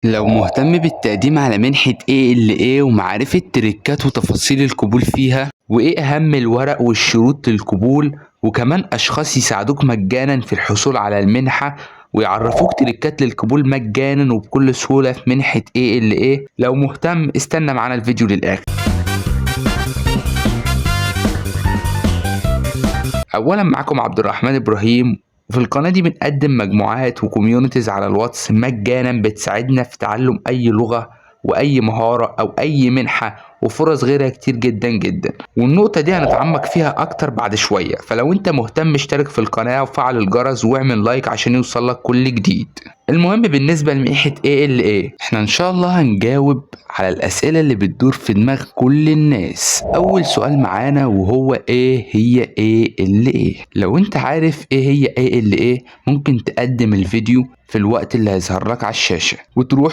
لو مهتم بالتقديم على منحة ALA ومعرفة تريكات وتفاصيل القبول فيها وإيه أهم الورق والشروط للقبول وكمان أشخاص يساعدوك مجانا في الحصول على المنحة ويعرفوك تريكات للقبول مجانا وبكل سهولة في منحة ALA. لو مهتم استنى معانا الفيديو للآخر. أولا معاكم عبد الرحمن إبراهيم، وفي القناة دي بنقدم مجموعات وكوميونيتيز على الواتس مجانا بتساعدنا في تعلم أي لغة وأي مهارة أو أي منحة وفرص غيرها كتير جدا جدا، والنقطة دي هنتعمق فيها أكتر بعد شوية. فلو أنت مهتم اشترك في القناة وفعل الجرس واعمل لايك عشان يوصلك كل جديد. المهم بالنسبة لمنحة ALA احنا ان شاء الله هنجاوب على الأسئلة اللي بتدور في دماغ كل الناس. أول سؤال معانا وهو ايه هي ALA؟ لو انت عارف ايه هي ALA ممكن تقدم الفيديو في الوقت اللي هيظهر لك على الشاشة وتروح